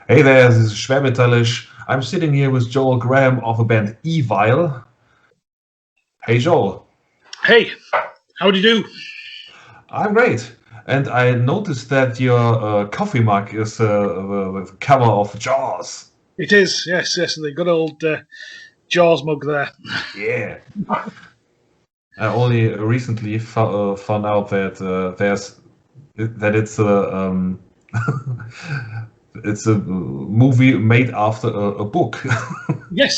Hey there, this is Schwermetallisch. I'm sitting here with Joel Graham of the band EVILE. Hey Joel. Hey, how do you do? I'm great. And I noticed that your coffee mug is the cover of Jaws. It is, yes, the good old Jaws mug there. Yeah. I only recently found out that it's a it's a movie made after a book. Yes.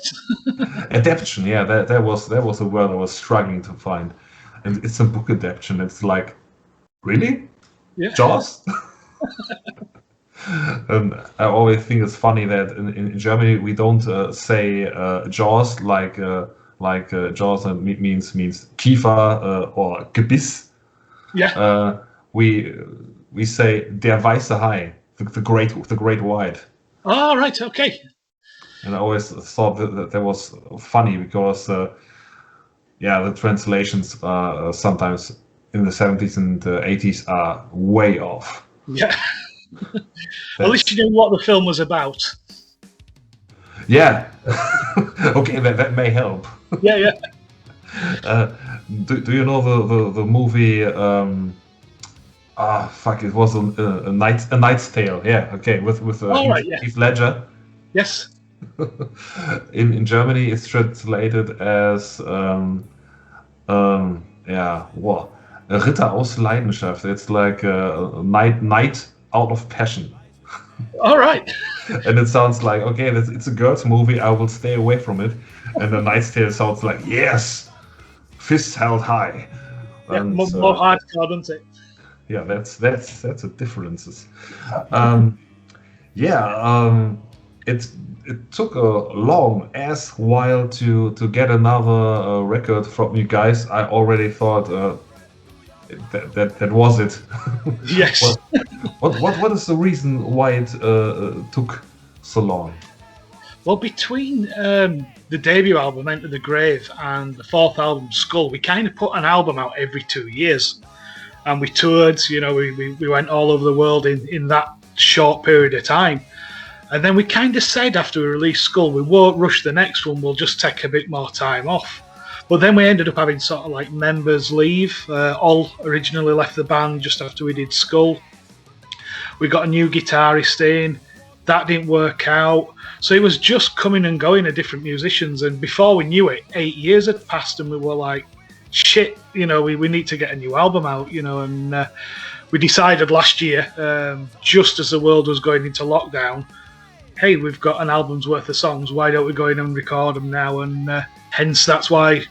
Adaptation, yeah, that was a word I was struggling to find. And it's a book adaptation. It's like, really? Yeah. Jaws? And I always think it's funny that in Germany we don't say Jaws like Jaws means Kiefer or Gebiss. Yeah. We say der weiße Hai, the great white. Oh, right, okay. And I always thought that was funny because the translations sometimes in the 70s and 80s are way off. Yeah. At least you knew what the film was about. Yeah. Okay, that may help. Yeah. Do you know the movie? It was a Knight's Tale. Yeah, okay, with Heath Ledger. Yes. In Germany, it's translated as Ritter aus Leidenschaft. It's like a knight out of passion. All right. And it sounds like, okay, it's a girl's movie, I will stay away from it. And the Knight's Tale sounds like, yes, fists held high. Yeah, more hardcore, doesn't it? Yeah, that's the differences. It took a long ass while to get another record from you guys. I already thought that was it. Yes. What is the reason why it took so long? Well, between the debut album, Enter the Grave, and the fourth album, Skull, we kind of put an album out every 2 years. And we toured, we went all over the world in that short period of time. And then we kind of said after we released Skull, we won't rush the next one, we'll just take a bit more time off. But then we ended up having sort of like members leave. All originally left the band just after we did Skull. We got a new guitarist in. That didn't work out. So it was just coming and going of different musicians. And before we knew it, 8 years had passed and we were like, shit, we need to get a new album out, and we decided last year, just as the world was going into lockdown, hey, we've got an album's worth of songs, why don't we go in and record them now? And hence that's why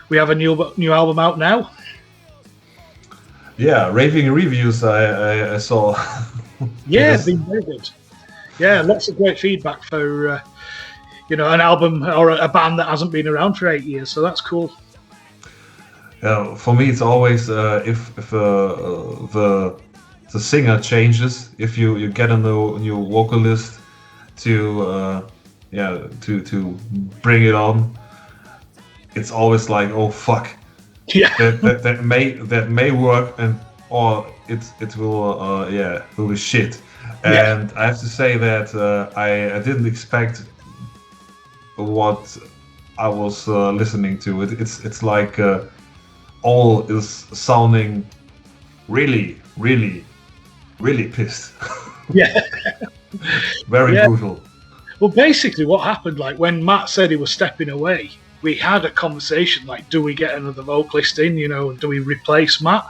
we have a new album out now. Yeah, raving reviews I saw. Yeah, it's been very good. Yeah, lots of great feedback for an album or a band that hasn't been around for 8 years, so that's cool. For me, it's always if the singer changes, if you get a new vocalist to bring it on, it's always like, oh fuck, yeah, that may work, or it will be shit. And I have to say that I didn't expect what I was listening to. It's like all is sounding really, really, really pissed. Yeah. Very brutal. Well, basically what happened, like when Matt said he was stepping away, we had a conversation like, do we get another vocalist in, do we replace Matt?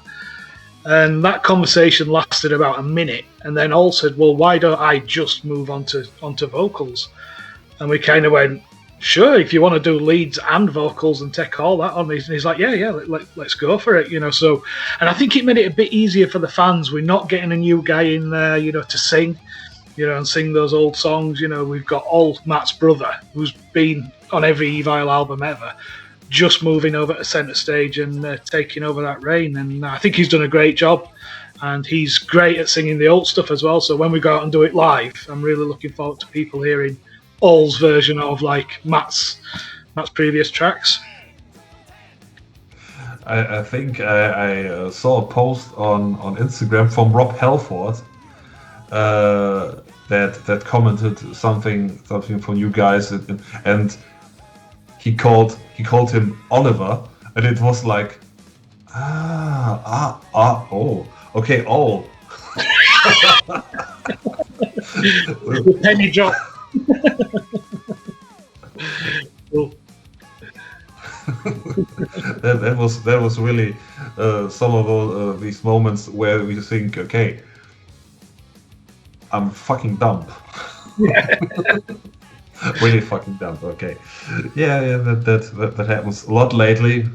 And that conversation lasted about a minute, and then All said, well, why don't I just move onto vocals? And we kind of went, sure, if you want to do leads and vocals and take all that on. He's like, yeah, let's go for it, So, and I think it made it a bit easier for the fans. We're not getting a new guy in there, to sing, and sing those old songs. We've got old Matt's brother, who's been on every EVILE album ever, just moving over to centre stage and taking over that reign. And I think he's done a great job. And he's great at singing the old stuff as well. So when we go out and do it live, I'm really looking forward to people hearing All's version of like Matt's previous tracks. I think I saw a post on Instagram from Rob Halford that commented something from you guys, and he called him Oliver, and it was like oh, okay, oh. The penny drop. Cool. that was really some of these moments where we think, okay, I'm fucking dumb. Really fucking dumb. Okay, yeah, that happens a lot lately.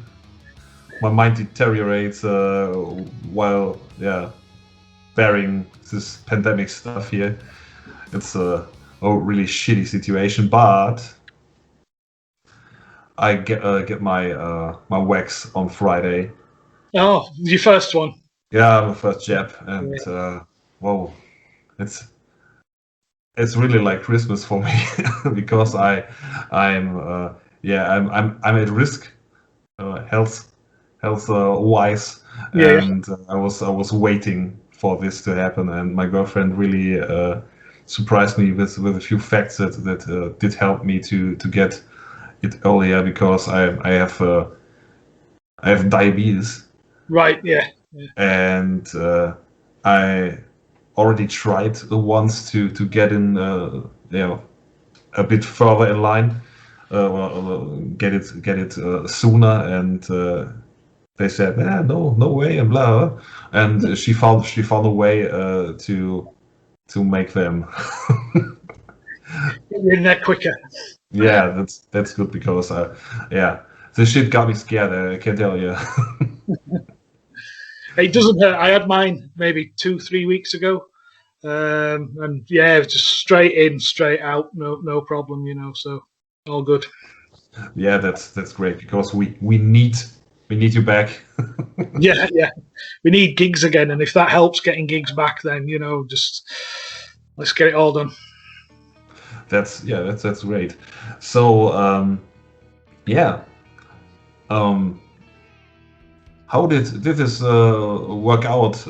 My mind deteriorates while bearing this pandemic stuff here. It's a really shitty situation, but I get my wax on Friday. Oh, your first one. Yeah, I'm a first jab, and whoa, it's really like Christmas for me because I'm at risk, health wise, and I was waiting for this to happen, and my girlfriend really surprised me with a few facts that did help me to get it earlier, because I have diabetes. Right. Yeah. And I already tried once to get in a bit further in line, get it sooner, and they said, no way, and blah, and she found a way to make them Get in there quicker. Yeah, that's good, because this shit got me scared, I can tell you. It doesn't hurt. I had mine maybe 2-3 weeks ago, and just straight in, straight out, no problem, so all good. Yeah, that's great, because we need you back. yeah, we need gigs again, and if that helps getting gigs back, then just let's get it all done. That's great. So how did this work out?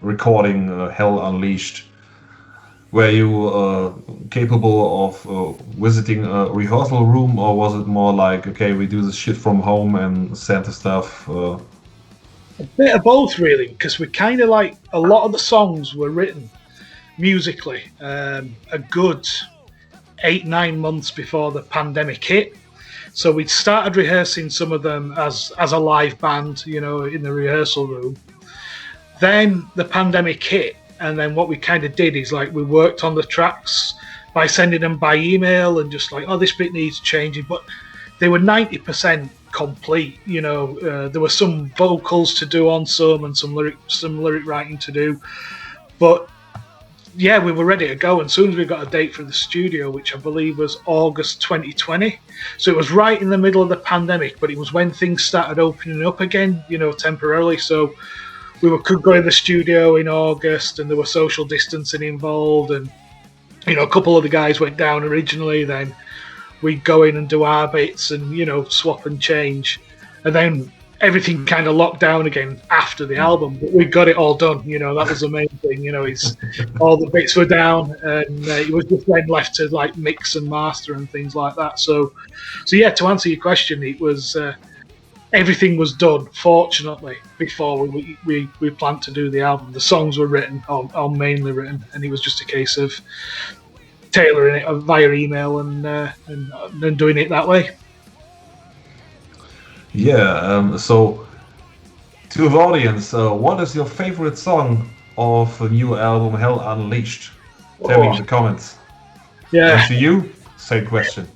Recording Hell Unleashed. Were you capable of visiting a rehearsal room, or was it more like, okay, we do this shit from home and send the stuff? A bit of both, really, because we kind of like a lot of the songs were written musically a good 8-9 months before the pandemic hit. So we'd started rehearsing some of them as a live band, in the rehearsal room. Then the pandemic hit, and then what we kind of did is like we worked on the tracks by sending them by email and just like, oh, this bit needs changing, but they were 90% complete. There were some vocals to do on some, and some lyric writing to do, but we were ready to go. And as soon as we got a date for the studio, which I believe was August 2020, so it was right in the middle of the pandemic, but it was when things started opening up again, temporarily. So we could go in the studio in August, and there was social distancing involved, and a couple of the guys went down originally. Then we'd go in and do our bits and swap and change, and then everything kind of locked down again after the album. But we got it all done. That was the main thing. It's all the bits were down, and it was just then left to like mix and master and things like that. So yeah, to answer your question, it was everything was done, fortunately, before we planned to do the album. The songs were written, or mainly written, and it was just a case of tailoring it via email and doing it that way. Yeah, so to the audience, what is your favorite song of the new album Hell Unleashed? Tell me in the comments. Yeah. And to you, same question.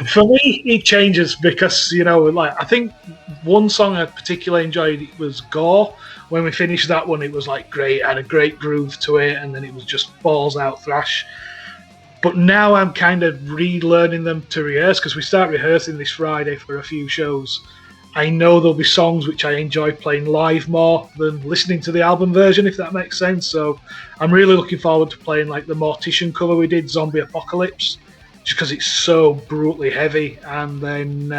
For me, it changes because, I think one song I particularly enjoyed was Gore. When we finished that one, it was like great, had a great groove to it, and then it was just balls out thrash. But now I'm kind of relearning them to rehearse, because we start rehearsing this Friday for a few shows. I know there'll be songs which I enjoy playing live more than listening to the album version, if that makes sense. So I'm really looking forward to playing like the Mortician cover we did, Zombie Apocalypse, just because it's so brutally heavy. And then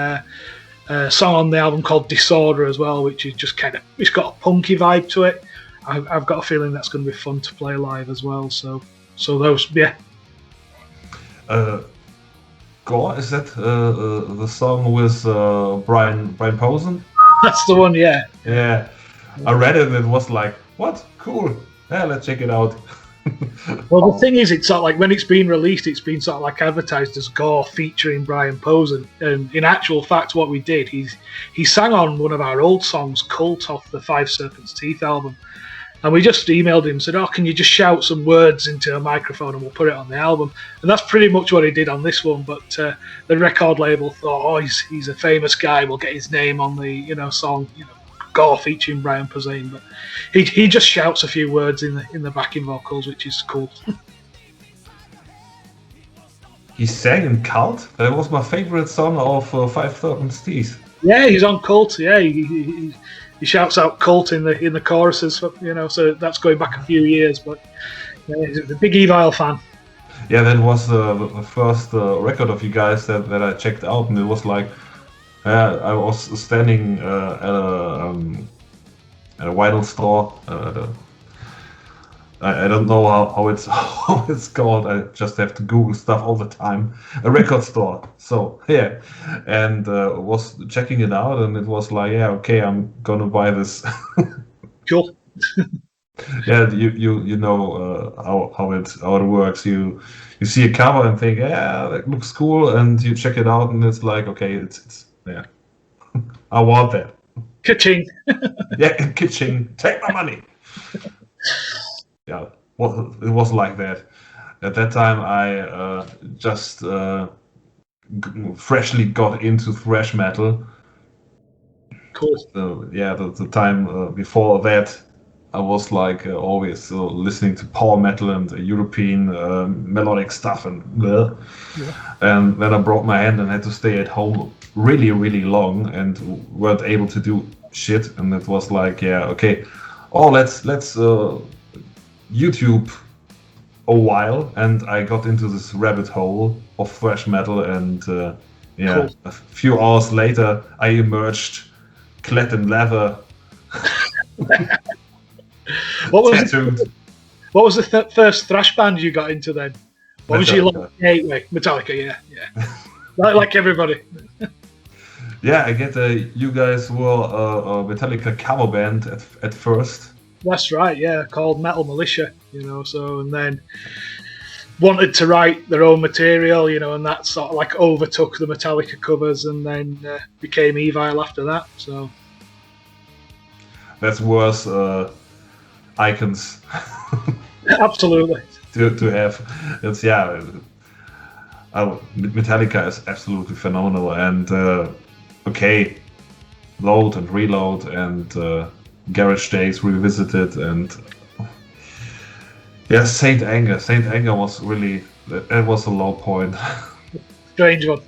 a song on the album called Disorder as well, which is just it's got a punky vibe to it. I've got a feeling that's going to be fun to play live as well. So those, yeah. Gore, is that the song with Brian Posen? That's the one, yeah. Yeah, I read it and it was like, what? Cool. Yeah, let's check it out. Well, the thing is, it's sort of like when it's been released, it's been sort of like advertised as Gore featuring Brian Posen. And in actual fact, what we did, he sang on one of our old songs, Cult, off the Five Serpents Teeth album. And we just emailed him and said, oh, can you just shout some words into a microphone and we'll put it on the album? And that's pretty much what he did on this one. But the record label thought, oh, he's a famous guy, we'll get his name on the song, Gore featuring Brian Posehn. But he just shouts a few words in the backing vocals, which is cool. He sang in Cult? That was my favorite song of Five Serpents Teeth. Yeah, he's on Cult. Yeah, he shouts out Cult in the choruses. So that's going back a few years. But he's a big EVILE fan. Yeah, that was the first record of you guys that I checked out, and it was like I was standing at a vinyl store. I don't know how it's called. I just have to Google stuff all the time. A record store. So yeah, and was checking it out, and it was like, yeah, okay, I'm gonna buy this. Cool. Yeah, you know how it works. You see a cover and think, yeah, that looks cool, and you check it out, and it's like, okay, it's yeah, I want that. Ka-ching. Yeah, ka-ching. Take my money. Yeah, it was like that. At that time, I just freshly got into thrash metal. Cool. So, yeah, the time before that, I was like always listening to power metal and European melodic stuff, and then I broke my hand and had to stay at home really, really long and weren't able to do shit. And it was like, yeah, okay, let's YouTube a while, and I got into this rabbit hole of thrash metal, and cool. A few hours later I emerged clad in leather. What was the first thrash band you got into then? What was your gateway? Metallica, yeah. like everybody. Yeah, I get you guys were a Metallica cover band at first. That's right, yeah, called Metal Militia, and then wanted to write their own material, and that sort of like overtook the Metallica covers, and then became EVILE after that, so. That's worse icons. Absolutely. to have. It's, Metallica is absolutely phenomenal, and okay, Load and Reload and Garage Days Revisited, and Saint Anger. Saint Anger was really, it was a low point. Strange one.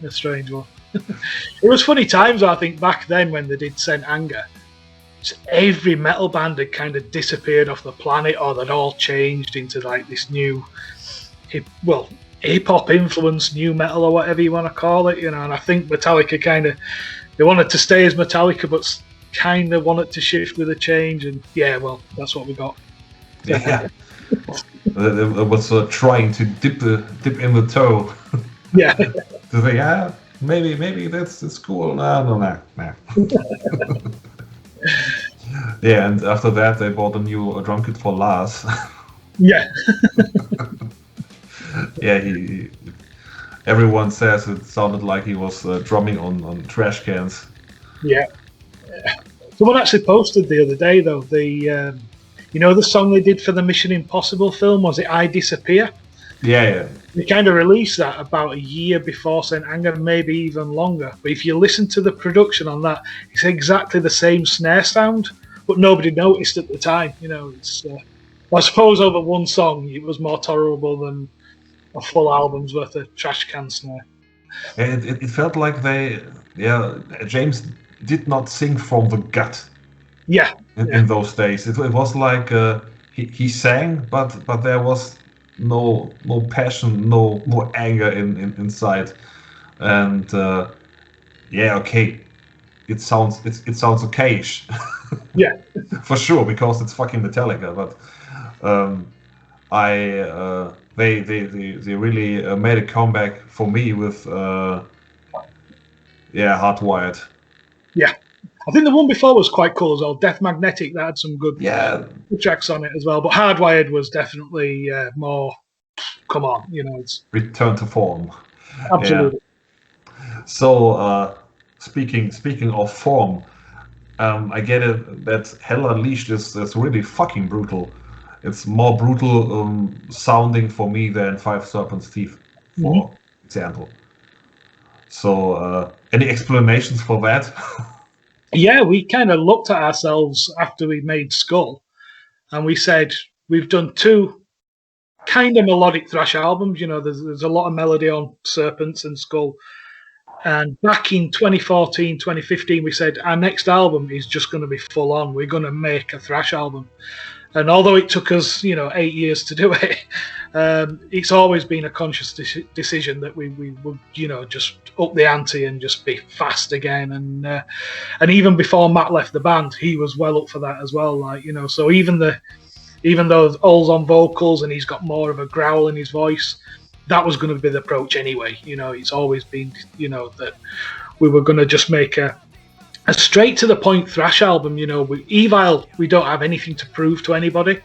It was funny times, I think, back then when they did Saint Anger. Every metal band had kind of disappeared off the planet, or they'd all changed into like this new hip-hop influenced new metal, or whatever you want to call it, and I think Metallica they wanted to stay as Metallica, but kind of wanted to shift with a change, and that's what we got. Yeah. It was trying to dip in the toe. Yeah. To think, maybe that's cool. No. Yeah, and after that they bought a new Drum Kit for Lars. Yeah. Yeah, everyone says it sounded like he was drumming on trash cans. Yeah. Someone actually posted the other day, though, the the song they did for the Mission Impossible film, was it I Disappear? Yeah. They kind of released that about a year before St. Anger, maybe even longer. But if you listen to the production on that, it's exactly the same snare sound, but nobody noticed at the time. It's I suppose over one song it was more tolerable than a full album's worth of trash can snare. It felt like James did not sing from the gut. Yeah. In those days, it was like he sang, but there was no passion, no anger inside, and okay, it sounds okayish. Yeah. For sure, because it's fucking Metallica. But they really made a comeback for me with Hardwired. Yeah. I think the one before was quite cool as well. Death Magnetic, that had some good tracks on it as well. But Hardwired was definitely more. Come on, it's return to form. Absolutely. Yeah. So speaking of form, I get it that Hell Unleashed is really fucking brutal. It's more brutal sounding for me than Five Serpents' Teeth, for example. So, any explanations for that? Yeah, we kind of looked at ourselves after we made Skull, and we said we've done two kind of melodic thrash albums. There's a lot of melody on Serpents and Skull. And back in 2014, 2015, we said our next album is just going to be full on. We're going to make a thrash album. And although it took us, 8 years to do it, it's always been a conscious decision that we would, just up the ante and just be fast again. And even before Matt left the band, he was well up for that as well. So even though Oll's on vocals and he's got more of a growl in his voice, that was going to be the approach anyway. It's always been, that we were going to just make a straight to the point thrash album. With EVILE, we don't have anything to prove to anybody.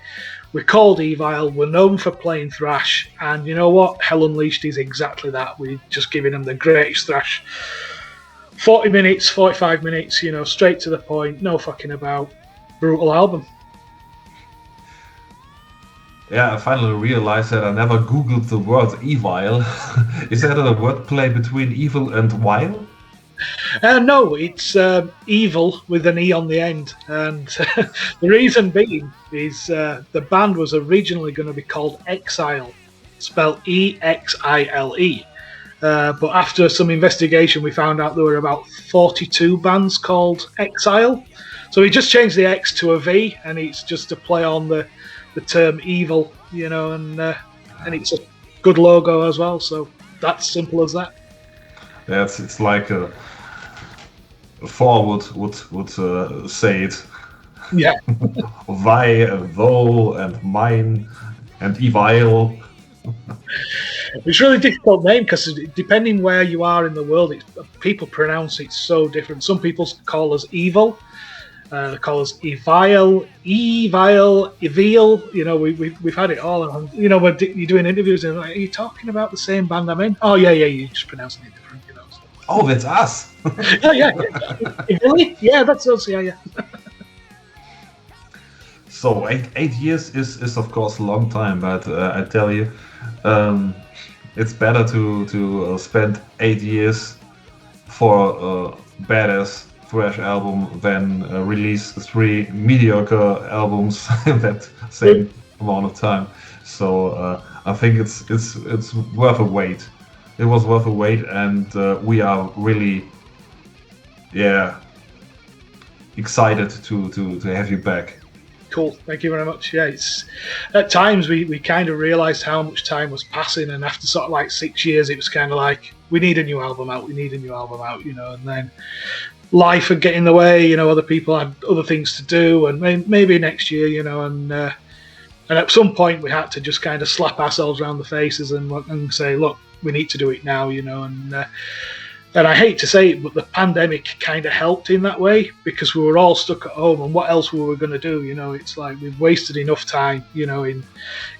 We're called EVILE. We're known for playing thrash, and you know what? Hell Unleashed is exactly that. We're just giving them the greatest thrash. 40 minutes, 45 minutes. Straight to the point, no fucking about. Brutal album. Yeah, I finally realized that I never Googled the word EVILE. Is that a wordplay between evil and vile? No, it's evil with an E on the end. And the reason being is the band was originally going to be called Exile, spelled EXILE. But after some investigation, we found out there were about 42 bands called Exile. So we just changed the X to a V, and it's just to play on the term evil, and it's a good logo as well. So that's simple as that. Yeah, it's like Thor would say it. Yeah. Thy, thou, and mine, and EVILE. It's a really difficult name because depending where you are in the world, people pronounce it so different. Some people call us evil. They call us EVILE, EVILE. We've had it all. And, you're doing interviews and like, are you talking about the same band I'm in? Oh yeah, you're just pronouncing it different. So. Oh, that's us. Oh yeah. Really? Yeah, that's us. Yeah. So 8 years is of course a long time, but I tell you, it's better to spend 8 years for a badass thrash album than release 3 mediocre albums in that same amount of time. So I think it's worth a wait. It was worth a wait, and we are really, excited to have you back. Cool, thank you very much. Yeah, it's at times we kind of realised how much time was passing, and after sort of like 6 years, it was kind of like we need a new album out, and then life would get in the way, other people had other things to do, and maybe next year, and at some point we had to just kind of slap ourselves around the faces and say, look, we need to do it now, and I hate to say it, but the pandemic kind of helped in that way because we were all stuck at home, and what else were we going to do? It's like we've wasted enough time, in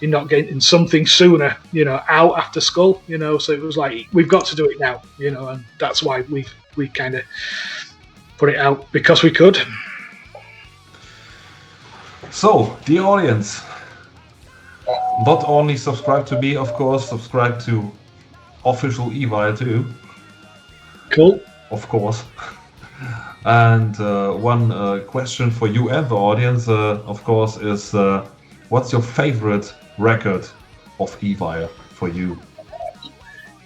not getting something sooner, out after Skull, so it was like we've got to do it now, and that's why we kind of put it out because we could. So, the audience, not only subscribe to me, of course, subscribe to Official EVILE too. Cool. Of course. And one question for you and the audience, of course, is what's your favorite record of EVILE for you?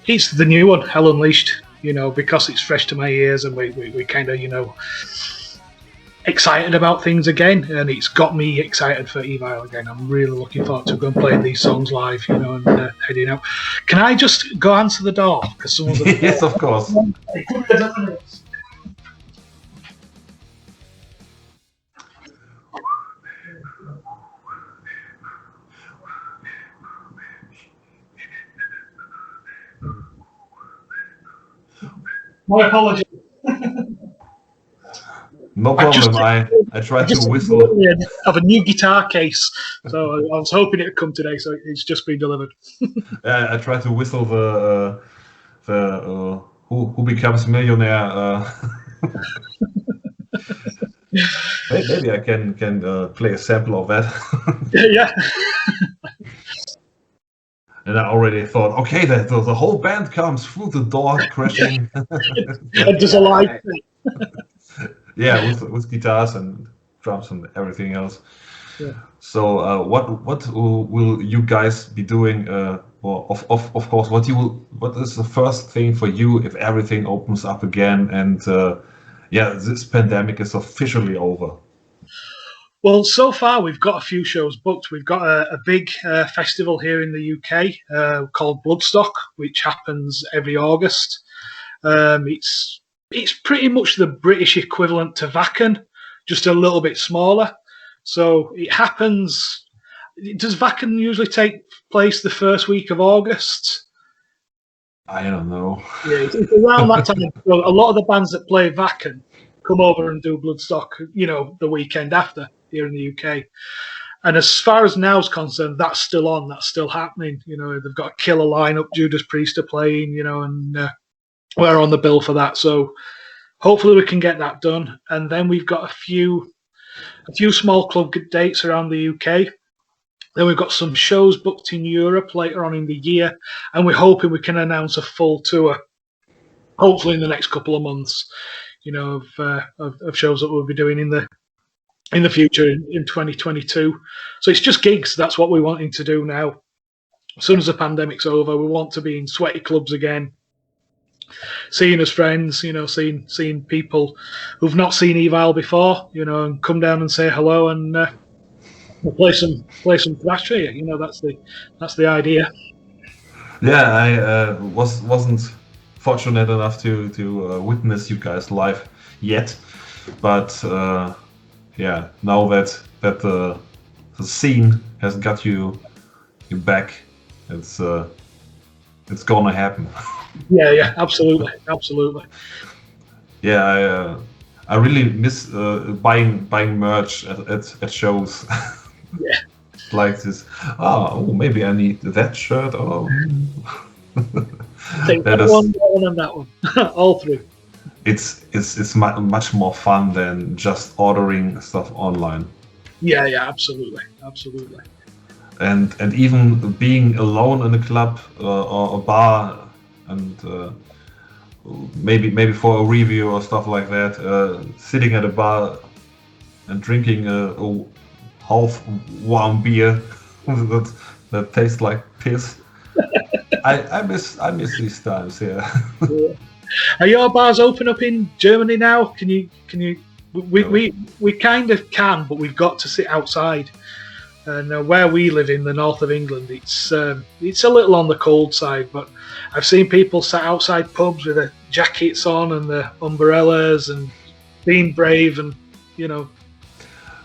It's the new one, Hell Unleashed, because it's fresh to my ears and we kind of, excited about things again, and it's got me excited for EVILE again. I'm really looking forward to going playing these songs live, and heading out. Can I just go answer the door? Because someone's Yes, of course. My apologies. No problem. I tried to whistle. Of a new guitar case, so I was hoping it would come today. So it's just been delivered. I tried to whistle the who becomes millionaire. Maybe I can play a sample of that. Yeah. And I already thought, okay, the whole band comes through the door crashing. And just a live thing. Yeah, with guitars and drums and everything else. Yeah. So what will you guys be doing? Well, of course, what is the first thing for you if everything opens up again and yeah, this pandemic is officially over? Well, so far we've got a few shows booked. We've got a big festival here in the UK called Bloodstock, which happens every August. It's pretty much the British equivalent to Wacken, just a little bit smaller. So it happens. Does Wacken usually take place the first week of August? I don't know. Yeah, it's around that time. So a lot of the bands that play Wacken come over and do Bloodstock, the weekend after here in the UK. And as far as now's concerned, that's still on. That's still happening. They've got a killer lineup. Judas Priest are playing, and we're on the bill for that. So hopefully we can get that done. And then we've got a few small club dates around the UK. Then we've got some shows booked in Europe later on in the year, and we're hoping we can announce a full tour, hopefully in the next couple of months, of shows that we'll be doing in the future in 2022. So it's just gigs. That's what we're wanting to do now. As soon as the pandemic's over, we want to be in sweaty clubs again, seeing us friends, seeing people who've not seen EVILE before, and come down and say hello and we'll play some thrash for you. That's the idea. Yeah, I wasn't fortunate enough to witness you guys live yet, but yeah, now that the scene has got you back, it's gonna happen. Yeah, absolutely. Yeah, I really miss buying merch at shows. Yeah. Like this. Oh, maybe I need that shirt. Oh. Take that one and that one. All three. It's much more fun than just ordering stuff online. Yeah, absolutely. And even being alone in a club or a bar and maybe for a review or stuff like that, sitting at a bar and drinking a half-warm beer that tastes like piss. I miss these times. Yeah. Are your bars open up in Germany now? Can you? We kind of can, but we've got to sit outside. And where we live in the north of England, it's a little on the cold side. But I've seen people sat outside pubs with their jackets on and their umbrellas and being brave and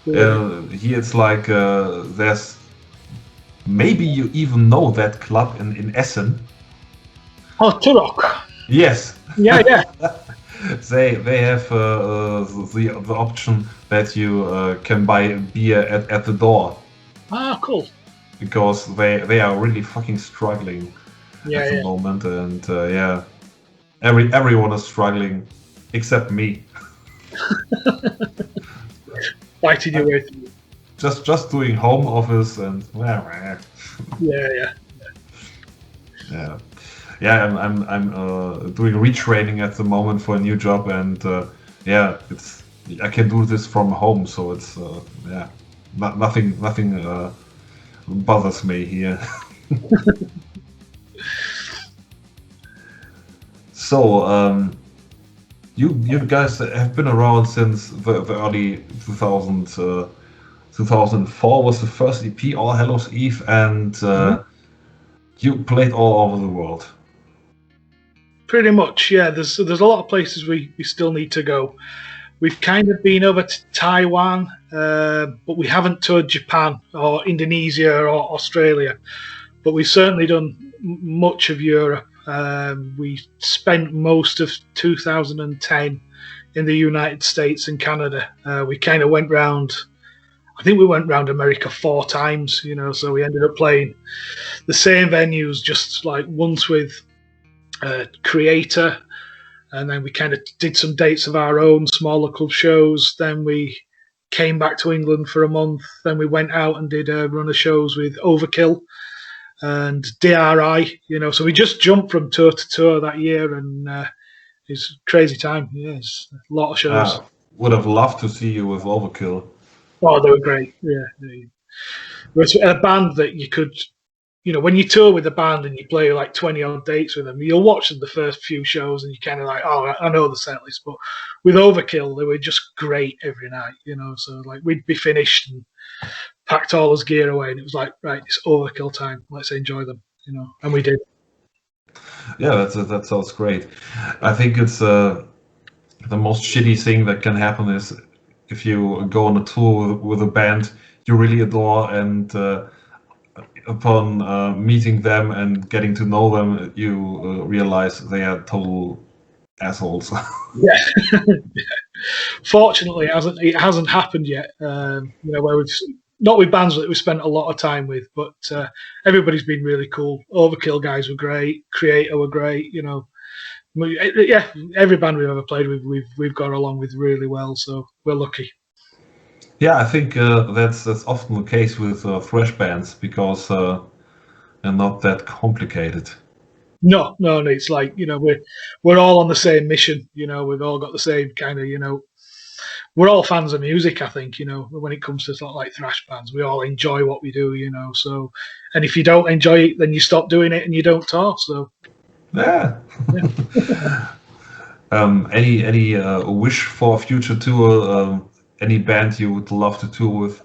Here it's like there's maybe you even know that club in Essen. Oh, Turok. Yes. Yeah. They have the option that you can buy beer at the door. Ah, cool. Because they are really fucking struggling at the moment, and yeah, everyone is struggling except me. Fighting your way through. Just doing home office and Yeah. I'm doing retraining at the moment for a new job, and yeah, I can do this from home, so it's yeah, nothing bothers me here. So you guys have been around since the early 2004 was the first EP, All Hallows Eve, and you played all over the world. Pretty much, yeah. There's a lot of places we still need to go. We've kind of been over to Taiwan, but we haven't toured Japan or Indonesia or Australia. But we've certainly done much of Europe. We spent most of 2010 in the United States and Canada. We kind of went round. I think we went round America 4 times, so we ended up playing the same venues, just like once with Creator, and then we kind of did some dates of our own, smaller club shows. Then we came back to England for a month. Then we went out and did a run of shows with Overkill and DRI, so we just jumped from tour to tour that year, and it's crazy time. Yeah, it's a lot of shows. Would have loved to see you with Overkill. Oh, they were great. Yeah, it was a band that you could, when you tour with a band and you play like 20 odd dates with them, you'll watch them the first few shows and you kind of like, oh, I know the set list. But with Overkill, they were just great every night, So like we'd be finished and packed all his gear away, and it was like, right, it's Overkill time. Let's enjoy them, and we did. Yeah, that sounds great. I think it's the most shitty thing that can happen is if you go on a tour with a band you really adore, and upon meeting them and getting to know them, you realize they are total assholes. Yeah. Fortunately, it hasn't happened yet. Where we've not with bands that we spent a lot of time with, but everybody's been really cool. Overkill guys were great. Creator were great. Yeah, every band we've ever played with, we've got along with really well. So we're lucky. Yeah, I think that's often the case with thrash bands because they're not that complicated. No, it's like we're all on the same mission. We've all got the same kind of we're all fans of music. I think when it comes to sort of like thrash bands, we all enjoy what we do. So, and if you don't enjoy it, then you stop doing it and you don't tour. So yeah. Any wish for a future tour? Any band you would love to tour with?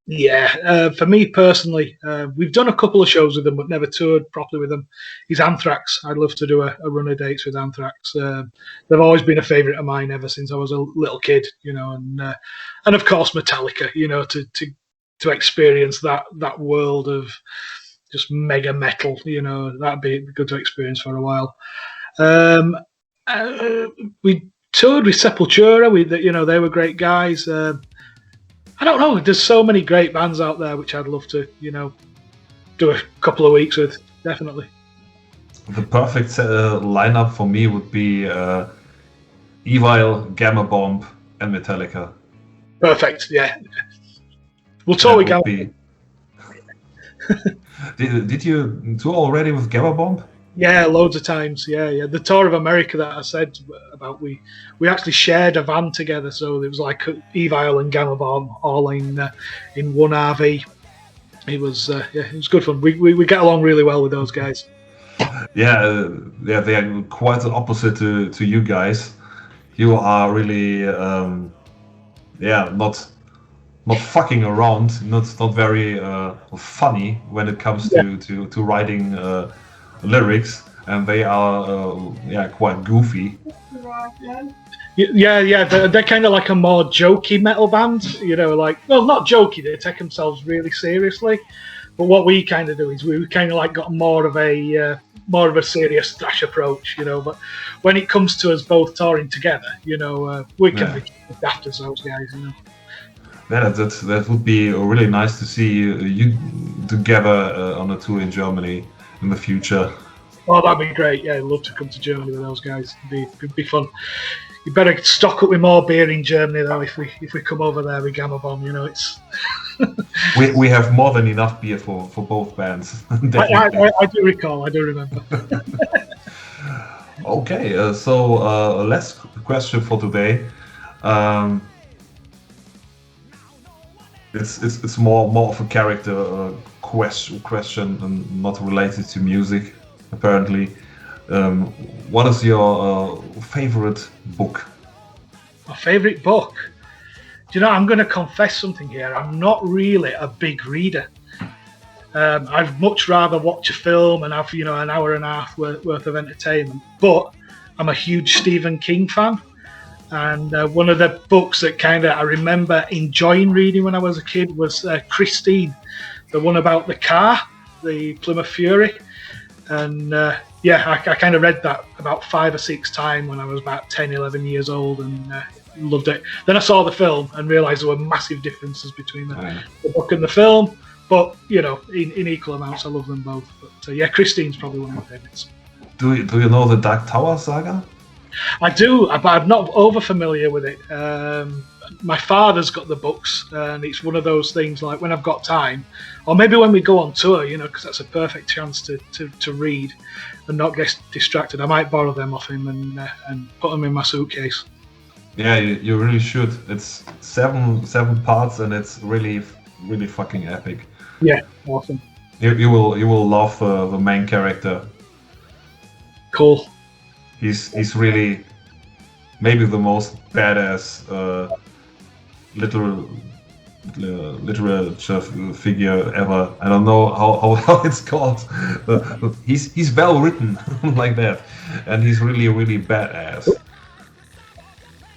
Yeah, for me personally, we've done a couple of shows with them, but never toured properly with them. Is Anthrax. I'd love to do a run of dates with Anthrax. They've always been a favourite of mine ever since I was a little kid, and of course Metallica. To experience that world of just mega metal. That'd be good to experience for a while. We toured with Sepultura. They were great guys. I don't know. There's so many great bands out there which I'd love to, do a couple of weeks with. Definitely. The perfect lineup for me would be EVILE, Gamma Bomb, and Metallica. Perfect. Yeah. We'll tour with Gamma. Did you tour already with Gamma Bomb? Yeah, loads of times. Yeah. The tour of America that I said about, we actually shared a van together, so it was like EVILE and Gamma Bomb all in one RV. It was it was good fun. We get along really well with those guys. Yeah, they are quite the opposite to you guys. You are really not fucking around, not very funny when it comes to writing lyrics, and they are quite goofy. Yeah, they're kind of like a more jokey metal band, not jokey, they take themselves really seriously, but what we kind of do is we kind of like got more of a serious thrash approach, but when it comes to us both touring together, we can be daft as those guys, Yeah, that would be really nice to see you together on a tour in Germany in the future. Oh, that'd be great. Yeah, I'd love to come to Germany with those guys. It'd be fun. You better stock up with more beer in Germany though if we come over there with Gamma Bomb. It's we have more than enough beer for both bands. I do recall. I do remember. Okay, so last question for today. It's more of a character question and not related to music, apparently. What is your favorite book? My favorite book? Do you know, I'm going to confess something here. I'm not really a big reader. I'd much rather watch a film and have an hour and a half worth of entertainment. But I'm a huge Stephen King fan. And one of the books that I remember enjoying reading when I was a kid was Christine, the one about the car, the Plymouth Fury. And Yeah, I kind of read that about 5 or 6 times when I was about 10, 11 years old, and loved it. Then I saw the film and realised there were massive differences between the book and the film. But, you know, in equal amounts, I love them both. But yeah, Christine's probably one of my favourites. Do you know the Dark Tower saga? I do, but I'm not over familiar with it. My father's got the books, and it's one of those things like when I've got time, or maybe when we go on tour, you know, because that's a perfect chance to read and not get distracted. I might borrow them off him and put them in my suitcase. Yeah, you really should. It's seven parts, and it's really fucking epic. Yeah, awesome. You will love the main character. Cool. He's really maybe the most badass literature figure ever. I don't know how it's called. He's well written like that, and he's really badass.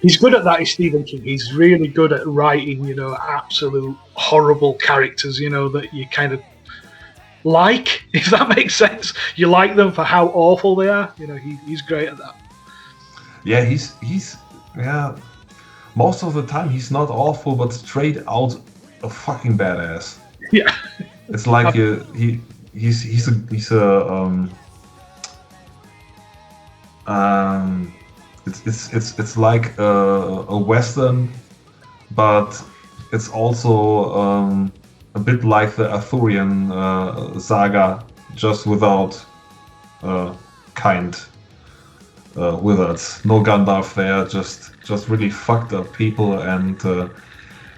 He's good at that, is Stephen King. He's really good at writing, you know, absolute horrible characters, you know, that you kind of like, if that makes sense. You like them for how awful they are. You know, he's great at that. Yeah, he's most of the time he's not awful, but straight out a fucking badass. Yeah. It's like he's like a western, but it's also a bit like the Arthurian saga, just without kind wizards. No Gandalf there, just really fucked up people, and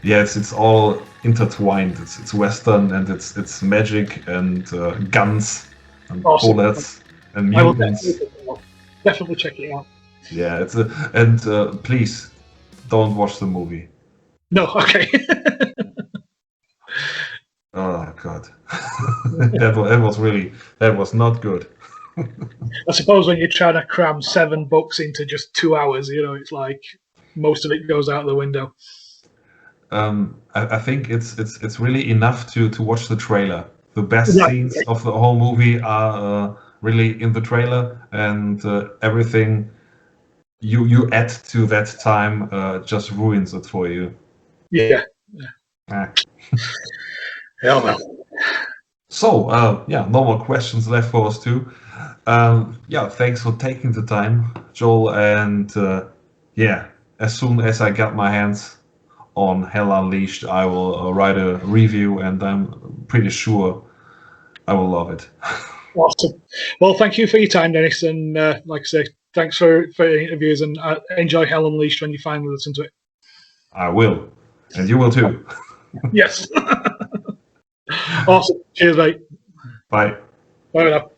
yeah, it's all intertwined. It's western, and it's magic and guns and bullets and mutants. Definitely check it out. Yeah, please don't watch the movie. No, okay. Oh god, that was not good. I suppose when you're trying to cram 7 books into just 2 hours, you know, it's like most of it goes out the window. I think it's really enough to watch the trailer. The best scenes of the whole movie are really in the trailer, and everything you add to that time just ruins it for you. Yeah. Hell no. So yeah, no more questions left for us too. Yeah, thanks for taking the time, Joel, and yeah, as soon as I got my hands on Hell Unleashed, I will write a review, and I'm pretty sure I will love it. Awesome. Well, thank you for your time, Dennis, and like I say, thanks for the interviews, and enjoy Hell Unleashed when you finally listen to it. I will, and you will too. Yes. Awesome. Cheers, mate. Bye. Bye now.